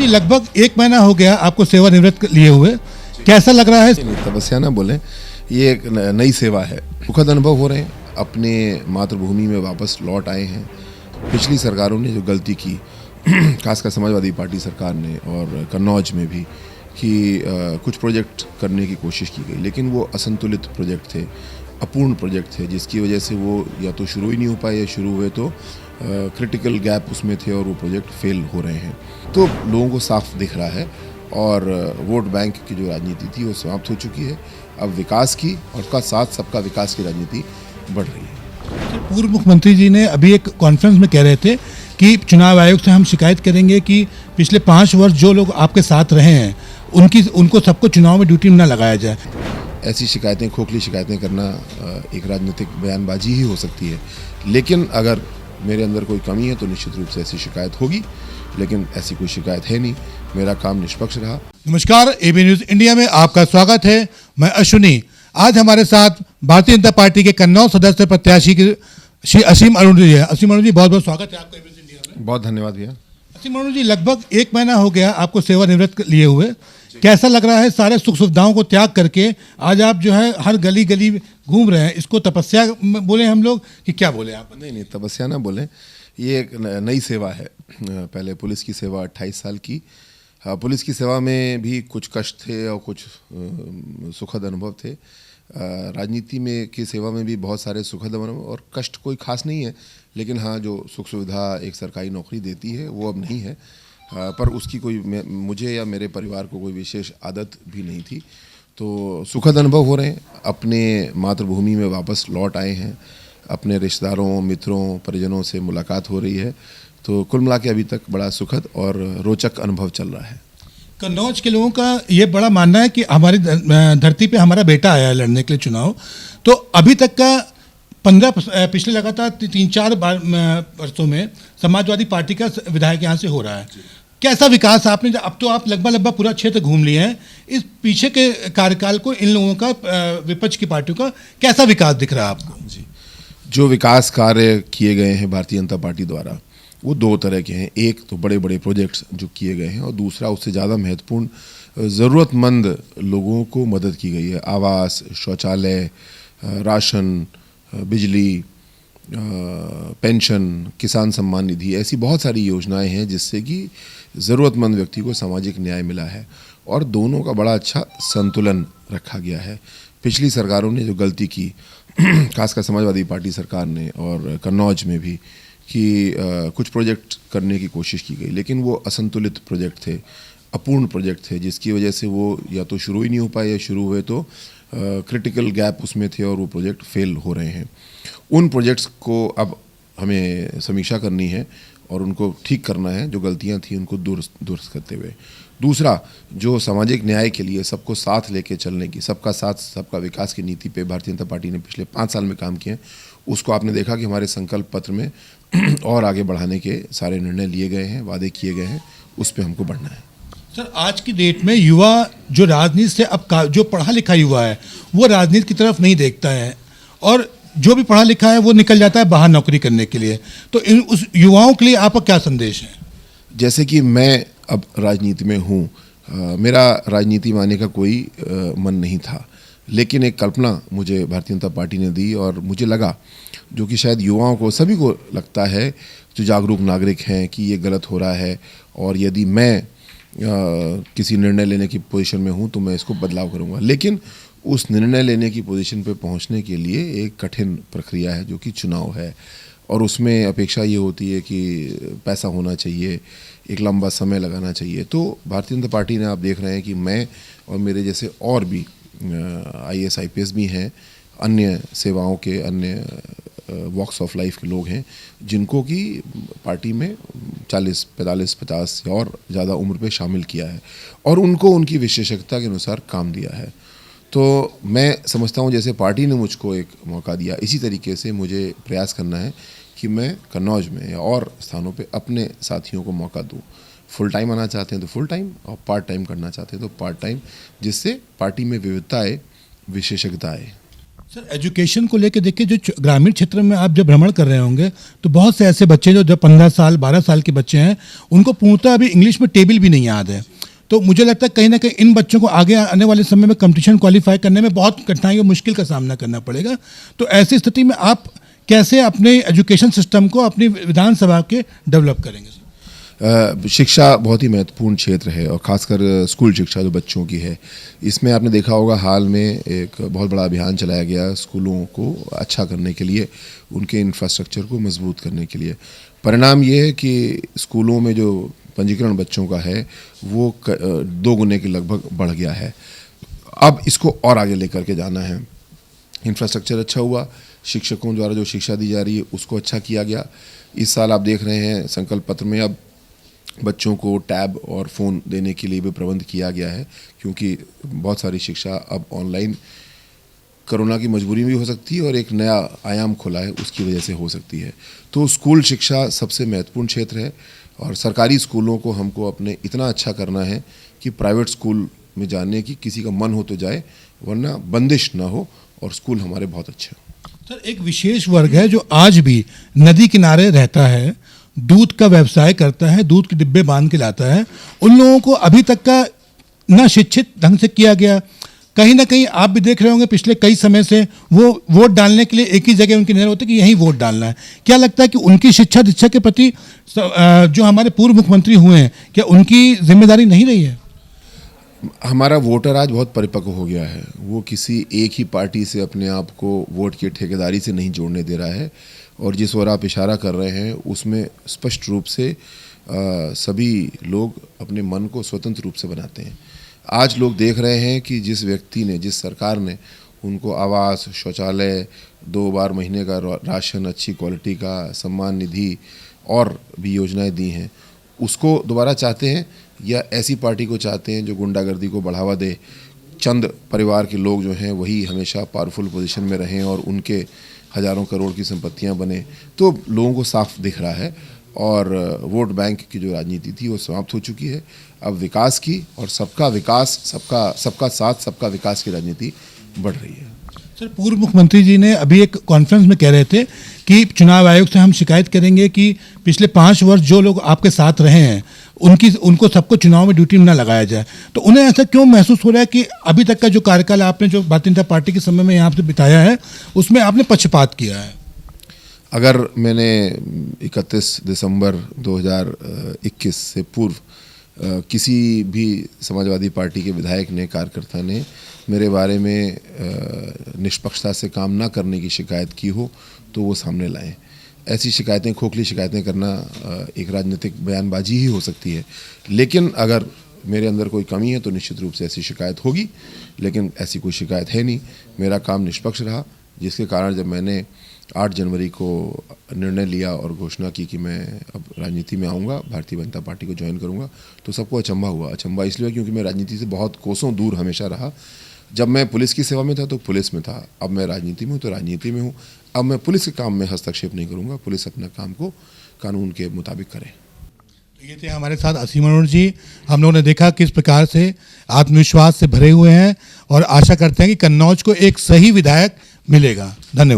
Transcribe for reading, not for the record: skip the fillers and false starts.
जी, लगभग 1 महीना हो गया आपको सेवानिवृत्त लिए हुए, कैसा लग रहा है? तपस्या ना बोलें, ये एक नई सेवा है। सुखद अनुभव हो रहे हैं, अपने मातृभूमि में वापस लौट आए हैं। पिछली सरकारों ने जो गलती की खासकर समाजवादी पार्टी सरकार ने और कन्नौज में भी कि कुछ प्रोजेक्ट करने की कोशिश की गई, लेकिन वो असंतुलित प्रोजेक्ट थे, अपूर्ण प्रोजेक्ट थे, जिसकी वजह से वो या तो शुरू ही नहीं हो पाए या शुरू हुए तो क्रिटिकल गैप उसमें थे और वो प्रोजेक्ट फेल हो रहे हैं। तो लोगों को साफ दिख रहा है और वोट बैंक की जो राजनीति थी वो समाप्त हो चुकी है। अब विकास की और उसका साथ सबका विकास की राजनीति बढ़ रही है। पूर्व मुख्यमंत्री जी ने अभी एक कॉन्फ्रेंस में कह रहे थे कि चुनाव आयोग से हम शिकायत करेंगे कि पिछले 5 वर्ष जो लोग आपके साथ रहे हैं उनको सबको चुनाव में ड्यूटी में न लगाया जाए। ऐसी शिकायतें, खोखली शिकायतें करना एक राजनीतिक बयानबाजी ही हो सकती है, लेकिन अगर मेरे अंदर कोई कमी है तो निश्चित रूप से ऐसी शिकायत होगी, लेकिन ऐसी कोई शिकायत है नहीं। मेरा काम निष्पक्ष रहा। नमस्कार, एबी न्यूज इंडिया में आपका स्वागत है। मैं अश्विनी। आज हमारे साथ भारतीय जनता पार्टी के कन्नौज सदस्य प्रत्याशी श्री असीम अरुण जी है। असीम अरुण जी, बहुत बहुत स्वागत है आपका एबी न्यूज इंडिया में। बहुत धन्यवाद भैया। असीम अरुण जी, लगभग 1 महीना हो गया आपको सेवानिवृत्त लिए हुए, कैसा लग रहा है? सारे सुख सुविधाओं को त्याग करके आज आप जो है हर गली गली घूम रहे हैं। इसको तपस्या बोले हम लोग कि क्या बोले आप? नहीं, तपस्या ना बोलें, ये एक नई सेवा है। पहले पुलिस की सेवा 28 साल की। पुलिस की सेवा में भी कुछ कष्ट थे और कुछ सुखद अनुभव थे। राजनीति में की सेवा में भी बहुत सारे सुखद अनुभव और कष्ट कोई खास नहीं है, लेकिन हाँ, जो सुख सुविधा एक सरकारी नौकरी देती है वो अब नहीं है। पर उसकी कोई मुझे या मेरे परिवार को कोई विशेष आदत भी नहीं थी। तो सुखद अनुभव हो रहे हैं, अपने मातृभूमि में वापस लौट आए हैं, अपने रिश्तेदारों, मित्रों, परिजनों से मुलाकात हो रही है। तो कुल मिला के अभी तक बड़ा सुखद और रोचक अनुभव चल रहा है। कन्नौज के लोगों का ये बड़ा मानना है कि हमारी धरती पे हमारा बेटा आया है लड़ने के लिए चुनाव। तो अभी तक का पिछले लगातार 3-4 वर्षों में समाजवादी पार्टी का विधायक यहाँ से हो रहा है। कैसा विकास आपने, अब तो आप लगभग पूरा क्षेत्र घूम लिए हैं, इस पीछे के कार्यकाल को इन लोगों का, विपक्ष की पार्टियों का कैसा विकास दिख रहा है आपको? जी, जो विकास कार्य किए गए हैं भारतीय जनता पार्टी द्वारा वो 2 तरह के हैं। एक तो बड़े बड़े प्रोजेक्ट्स जो किए गए हैं और दूसरा उससे ज़्यादा महत्वपूर्ण ज़रूरतमंद लोगों को मदद की गई है। आवास, शौचालय, राशन, बिजली, पेंशन, किसान सम्मान निधि, ऐसी बहुत सारी योजनाएं हैं जिससे कि ज़रूरतमंद व्यक्ति को सामाजिक न्याय मिला है और दोनों का बड़ा अच्छा संतुलन रखा गया है। पिछली सरकारों ने जो गलती की खासकर समाजवादी पार्टी सरकार ने और कन्नौज में भी कि कुछ प्रोजेक्ट करने की कोशिश की गई, लेकिन वो असंतुलित प्रोजेक्ट थे, अपूर्ण प्रोजेक्ट थे, जिसकी वजह से वो या तो शुरू ही नहीं हो पाए या शुरू हुए तो क्रिटिकल गैप उसमें थे और वो प्रोजेक्ट फेल हो रहे हैं। उन प्रोजेक्ट्स को अब हमें समीक्षा करनी है और उनको ठीक करना है, जो गलतियां थी उनको दुरुस्त करते हुए। दूसरा, जो सामाजिक न्याय के लिए सबको साथ लेके चलने की, सबका साथ सबका विकास की नीति पे भारतीय जनता पार्टी ने पिछले 5 साल में काम किए हैं, उसको आपने देखा कि हमारे संकल्प पत्र में और आगे बढ़ाने के सारे निर्णय लिए गए हैं, वादे किए गए हैं, उस पर हमको बढ़ना है। सर, आज की डेट में युवा जो राजनीति से अब जो पढ़ा लिखा युवा है वो राजनीति की तरफ नहीं देखता है और जो भी पढ़ा लिखा है वो निकल जाता है बाहर नौकरी करने के लिए। तो उस युवाओं के लिए आपका क्या संदेश है? जैसे कि मैं अब राजनीति में हूँ, मेरा राजनीति में आने का कोई मन नहीं था, लेकिन एक कल्पना मुझे भारतीय जनता पार्टी ने दी और मुझे लगा, जो कि शायद युवाओं को, सभी को लगता है जो जागरूक नागरिक हैं, कि ये गलत हो रहा है और यदि मैं किसी निर्णय लेने की पोजीशन में हूँ तो मैं इसको बदलाव करूँगा। लेकिन उस निर्णय लेने की पोजीशन पे पहुँचने के लिए एक कठिन प्रक्रिया है जो कि चुनाव है और उसमें अपेक्षा ये होती है कि पैसा होना चाहिए, एक लंबा समय लगाना चाहिए। तो भारतीय जनता पार्टी ने, आप देख रहे हैं कि मैं और मेरे जैसे और भी IAS IPS भी हैं, अन्य सेवाओं के, अन्य वॉक्स ऑफ लाइफ के लोग हैं, जिनको कि पार्टी में 40, 45, 50 या और ज़्यादा उम्र पे शामिल किया है और उनको उनकी विशेषज्ञता के अनुसार काम दिया है। तो मैं समझता हूँ जैसे पार्टी ने मुझको एक मौका दिया, इसी तरीके से मुझे प्रयास करना है कि मैं कन्नौज में या और स्थानों पे अपने साथियों को मौका दूँ। फुल टाइम आना चाहते हैं तो फुल टाइम और पार्ट टाइम करना चाहते हैं तो पार्ट टाइम, जिससे पार्टी में विविधता आए, विशेषज्ञता आए। सर एजुकेशन को लेकर देखिए, जो ग्रामीण क्षेत्र में आप जब भ्रमण कर रहे होंगे तो बहुत से ऐसे बच्चे जो जब 15 साल 12 साल के बच्चे हैं, उनको पूर्णतः अभी इंग्लिश में टेबल भी नहीं याद है। तो मुझे लगता है कहीं ना कहीं इन बच्चों को आगे आने वाले समय में कंपटीशन क्वालिफाई करने में बहुत कठिनाई और मुश्किल का सामना करना पड़ेगा। तो ऐसी स्थिति में आप कैसे अपने एजुकेशन सिस्टम को अपनी विधानसभा के डेवलप करेंगे? शिक्षा बहुत ही महत्वपूर्ण क्षेत्र है और ख़ासकर स्कूल शिक्षा जो बच्चों की है, इसमें आपने देखा होगा हाल में एक बहुत बड़ा अभियान चलाया गया स्कूलों को अच्छा करने के लिए, उनके इंफ्रास्ट्रक्चर को मजबूत करने के लिए। परिणाम ये है कि स्कूलों में जो पंजीकरण बच्चों का है वो 2 गुने के लगभग बढ़ गया है। अब इसको और आगे लेकर के जाना है। इंफ्रास्ट्रक्चर अच्छा हुआ, शिक्षकों द्वारा जो शिक्षा दी जा रही है उसको अच्छा किया गया। इस साल आप देख रहे हैं संकल्प पत्र में अब बच्चों को टैब और फ़ोन देने के लिए भी प्रबंध किया गया है, क्योंकि बहुत सारी शिक्षा अब ऑनलाइन कोरोना की मजबूरी भी हो सकती है और एक नया आयाम खुला है उसकी वजह से हो सकती है। तो स्कूल शिक्षा सबसे महत्वपूर्ण क्षेत्र है और सरकारी स्कूलों को हमको अपने इतना अच्छा करना है कि प्राइवेट स्कूल में जाने की किसी का मन हो तो जाए, वरना बंदिश ना हो और स्कूल हमारे बहुत अच्छे हैं। सर एक विशेष वर्ग है जो आज भी नदी किनारे रहता है, दूध का व्यवसाय करता है, दूध के डिब्बे बांध के लाता है। उन लोगों को अभी तक का ना शिक्षित ढंग से किया गया। कहीं ना कहीं आप भी देख रहे होंगे पिछले कई समय से वो वोट डालने के लिए एक ही जगह उनकी नजर होती है कि यहीं वोट डालना है। क्या लगता है कि उनकी शिक्षा दीक्षा के प्रति जो हमारे पूर्व मुख्यमंत्री हुए हैं, क्या उनकी जिम्मेदारी नहीं रही है? हमारा वोटर आज बहुत परिपक्व हो गया है। वो किसी एक ही पार्टी से अपने आप को वोट की ठेकेदारी से नहीं जोड़ने दे रहा है और जिस ओर आप इशारा कर रहे हैं उसमें स्पष्ट रूप से सभी लोग अपने मन को स्वतंत्र रूप से बनाते हैं। आज लोग देख रहे हैं कि जिस व्यक्ति ने, जिस सरकार ने उनको आवास, शौचालय, 2 बार महीने का राशन, अच्छी क्वालिटी का, सम्मान निधि और भी योजनाएं दी हैं, उसको दोबारा चाहते हैं या ऐसी पार्टी को चाहते हैं जो गुंडागर्दी को बढ़ावा दे, चंद परिवार के लोग जो हैं वही हमेशा पावरफुल पोजीशन में रहें और उनके हज़ारों करोड़ की संपत्तियां बने। तो लोगों को साफ दिख रहा है और वोट बैंक की जो राजनीति थी वो समाप्त हो चुकी है। अब विकास की और सबका विकास, सबका साथ, सबका विकास की राजनीति बढ़ रही है। सर पूर्व मुख्यमंत्री जी ने अभी एक कॉन्फ्रेंस में कह रहे थे कि चुनाव आयोग से हम शिकायत करेंगे कि पिछले 5 वर्ष जो लोग आपके साथ रहे हैं उनको सबको चुनाव में ड्यूटी में ना लगाया जाए। तो उन्हें ऐसा क्यों महसूस हो रहा है कि अभी तक का जो कार्यकाल आपने जो भारतीय जनता पार्टी के समय में यहाँ से बिताया है उसमें आपने पक्षपात किया है? अगर मैंने 31 दिसंबर 2021 से पूर्व किसी भी समाजवादी पार्टी के विधायक ने, कार्यकर्ता ने मेरे बारे में निष्पक्षता से काम ना करने की शिकायत की हो तो वो सामने लाएं। ऐसी शिकायतें, खोखली शिकायतें करना एक राजनीतिक बयानबाजी ही हो सकती है, लेकिन अगर मेरे अंदर कोई कमी है तो निश्चित रूप से ऐसी शिकायत होगी, लेकिन ऐसी कोई शिकायत है नहीं। मेरा काम निष्पक्ष रहा, जिसके कारण जब मैंने 8 जनवरी को निर्णय लिया और घोषणा की कि मैं अब राजनीति में आऊँगा, भारतीय जनता पार्टी को ज्वाइन करूँगा, तो सबको अचंभा हुआ। अचंभा इसलिए क्योंकि मैं राजनीति से बहुत कोसों दूर हमेशा रहा। जब मैं पुलिस की सेवा में था तो पुलिस में था, अब मैं राजनीति में हूँ तो राजनीति में हूँ। अब मैं पुलिस के काम में हस्तक्षेप नहीं करूँगा, पुलिस अपना काम को कानून के मुताबिक करे। ये थे हमारे साथ असीम अरोड़ा जी। हम लोगों ने देखा किस प्रकार से आत्मविश्वास से भरे हुए हैं और आशा करते हैं कि कन्नौज को एक सही विधायक मिलेगा। धन्यवाद।